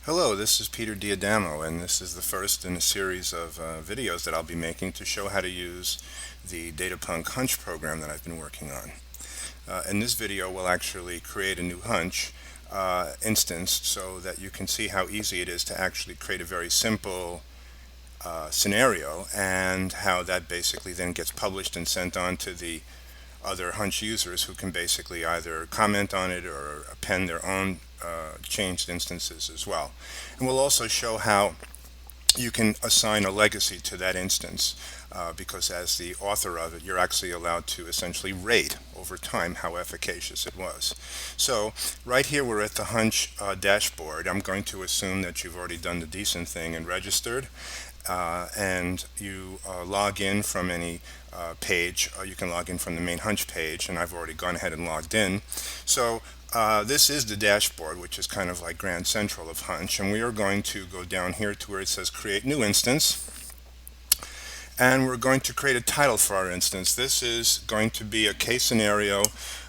Hello, this is Peter Diadamo, and this is the first in a series of videos that I'll be making to show how to use the DataPunk HUNCH program that I've been working on. In this video, we'll actually create a new HUNCH instance so that you can see how easy it is to actually create a very simple scenario and how that basically then gets published and sent on to the other HUNCH users who can basically either comment on it or append their own changed instances as well. And we'll also show how you can assign a legacy to that instance because as the author of it, you're actually allowed to essentially rate over time how efficacious it was. So right here we're at the HUNCH dashboard. I'm going to assume that you've already done the decent thing and registered. And you log in from any page. You can log in from the main HUNCH page, and I've already gone ahead and logged in. So this is the dashboard, which is kind of like Grand Central of HUNCH, and we are going to go down here to where it says Create New Instance, and we're going to create a title for our instance. This is going to be a case scenario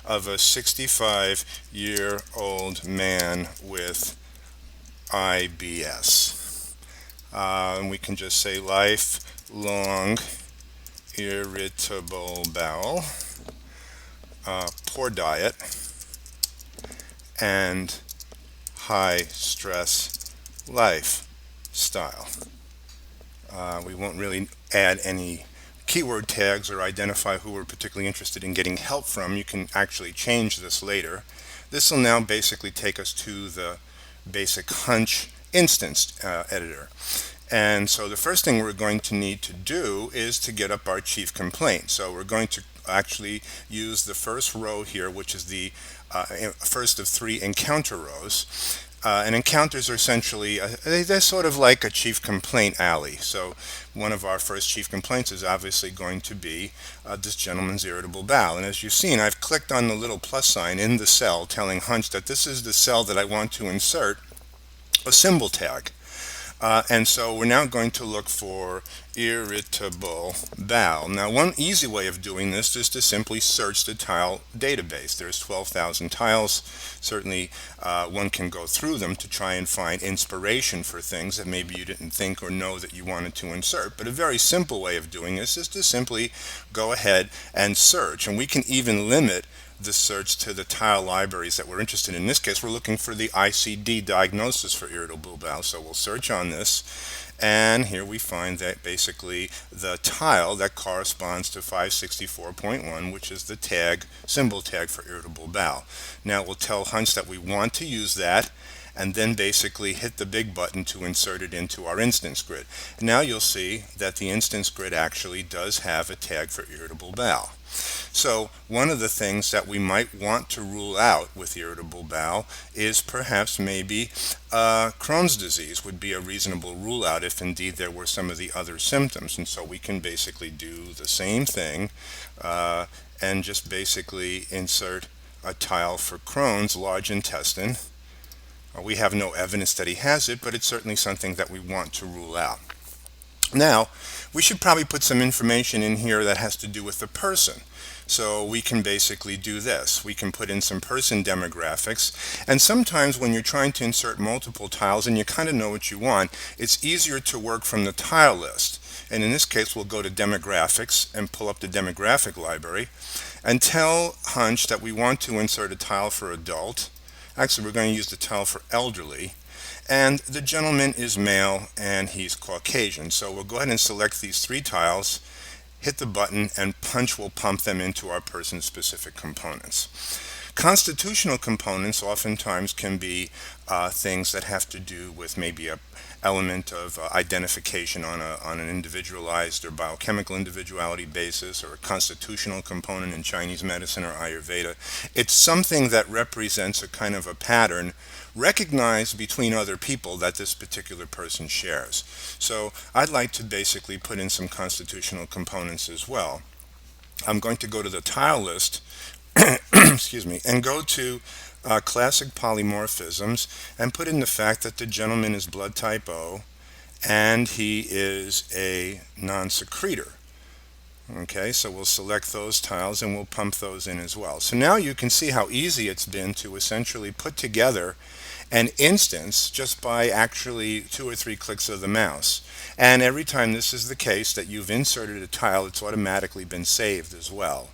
of a 65-year-old man with IBS. And we can just say lifelong irritable bowel, poor diet, and high stress lifestyle. We won't really add any keyword tags or identify who we're particularly interested in getting help from. You can actually change this later. This will now basically take us to the basic HUNCH instance editor. And so the first thing we're going to need to do is to get up our chief complaint. So we're going to actually use the first row here, which is the first of three encounter rows. And encounters are essentially, they're sort of like a chief complaint alley. So one of our first chief complaints is obviously going to be this gentleman's irritable bowel. And as you've seen, I've clicked on the little plus sign in the cell telling HUNCH that this is the cell that I want to insert a symbol tag. And so we're now going to look for irritable bowel. Now, one easy way of doing this is to simply search the tile database. There's 12,000 tiles. Certainly, one can go through them to try and find inspiration for things that maybe you didn't think or know that you wanted to insert. But a very simple way of doing this is to simply go ahead and search. And we can even limit the search to the tile libraries that we're interested in. In this case, we're looking for the ICD diagnosis for irritable bowel. So we'll search on this, and here we find that basically the tile that corresponds to 564.1, which is the tag, symbol tag for irritable bowel. Now we'll tell HUNCH that we want to use that, and then basically hit the big button to insert it into our instance grid. Now you'll see that the instance grid actually does have a tag for irritable bowel. So one of the things that we might want to rule out with irritable bowel is perhaps maybe Crohn's disease would be a reasonable rule out if indeed there were some of the other symptoms. And so we can basically do the same thing and just basically insert a tile for Crohn's large intestine. We have no evidence that he has it, but it's certainly something that we want to rule out. Now, we should probably put some information in here that has to do with the person. So we can basically do this. We can put in some person demographics. And sometimes when you're trying to insert multiple tiles and you kind of know what you want, it's easier to work from the tile list. And in this case, we'll go to demographics and pull up the demographic library and tell HUNCH that we want to insert a tile for adult. Actually, we're going to use the tile for elderly. And the gentleman is male and he's Caucasian. So we'll go ahead and select these three tiles, hit the button, and HUNCH will pump them into our person-specific components. Constitutional components oftentimes can be things that have to do with maybe a element of identification on an individualized or biochemical individuality basis, or a constitutional component in Chinese medicine or Ayurveda. It's something that represents a kind of a pattern recognized between other people that this particular person shares. So I'd like to basically put in some constitutional components as well. I'm going to go to the tile list excuse me, and go to classic polymorphisms and put in the fact that the gentleman is blood type O and he is a non-secretor. Okay, so we'll select those tiles and we'll pump those in as well. So now you can see how easy it's been to essentially put together an instance just by actually 2 or 3 clicks of the mouse. And every time this is the case that you've inserted a tile, it's automatically been saved as well.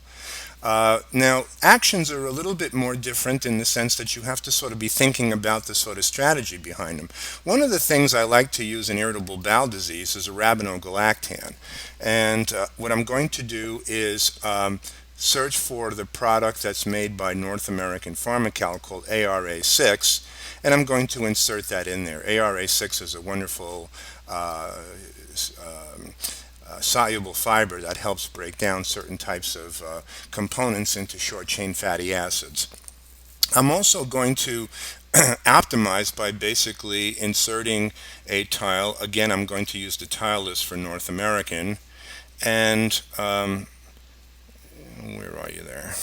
Now, actions are a little bit more different in the sense that you have to sort of be thinking about the sort of strategy behind them. One of the things I like to use in irritable bowel disease is arabinogalactan. And what I'm going to do is search for the product that's made by North American Pharmacal called ARA6, and I'm going to insert that in there. ARA6 is a wonderful soluble fiber that helps break down certain types of components into short chain fatty acids. I'm also going to optimize by basically inserting a tile. Again, I'm going to use the tile list for North American, and where are you there?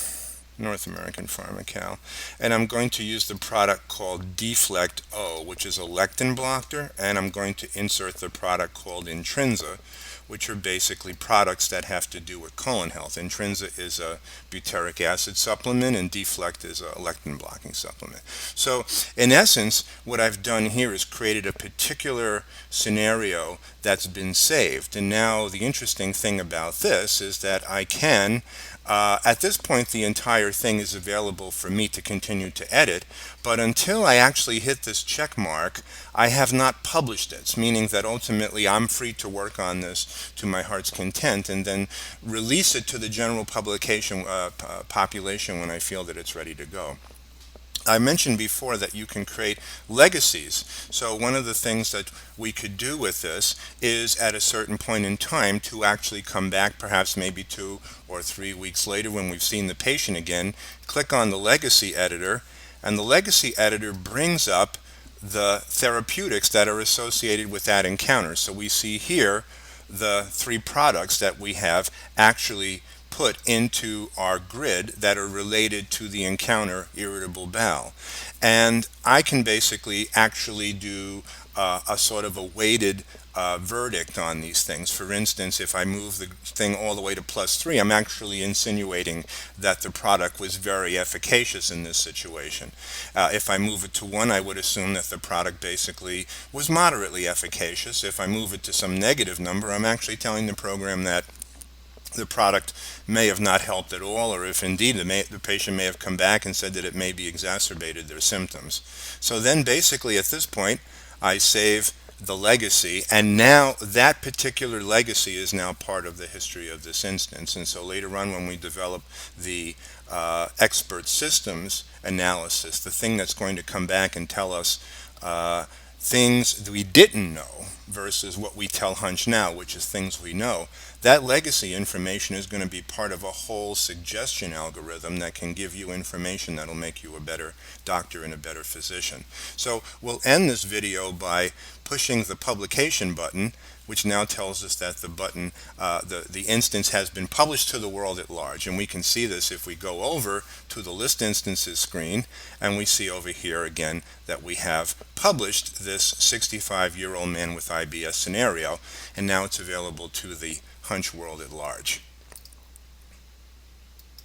North American Pharmacal, and I'm going to use the product called Deflect O, which is a lectin blocker, and I'm going to insert the product called Intrinsa, which are basically products that have to do with colon health. Intrinsa is a butyric acid supplement, and Deflect is a lectin blocking supplement. So in essence, what I've done here is created a particular scenario that's been saved. And now the interesting thing about this is that I can at this point, the entire thing is available for me to continue to edit, but until I actually hit this check mark, I have not published it, meaning that ultimately I'm free to work on this to my heart's content and then release it to the general publication population when I feel that it's ready to go. I mentioned before that you can create legacies. So one of the things that we could do with this is at a certain point in time to actually come back, perhaps maybe 2 or 3 weeks later when we've seen the patient again, click on the legacy editor, and the legacy editor brings up the therapeutics that are associated with that encounter. So we see here the 3 products that we have actually put into our grid that are related to the encounter irritable bowel. And I can basically actually do a sort of a weighted verdict on these things. For instance, if I move the thing all the way to +3, I'm actually insinuating that the product was very efficacious in this situation. If I move it to 1, I would assume that the product basically was moderately efficacious. If I move it to some negative number, I'm actually telling the program that the product may have not helped at all, or if indeed the patient may have come back and said that it maybe exacerbated their symptoms. So then basically at this point, I save the legacy, and now that particular legacy is now part of the history of this instance. And so later on when we develop the expert systems analysis, the thing that's going to come back and tell us things that we didn't know versus what we tell Hunch now, which is things we know, that legacy information is going to be part of a whole suggestion algorithm that can give you information that'll make you a better doctor and a better physician. So we'll end this video by pushing the publication button, which now tells us that the button, the instance has been published to the world at large. And we can see this if we go over to the list instances screen, and we see over here again that we have published this 65-year-old man with IBS scenario, and now it's available to the Hunch world at large.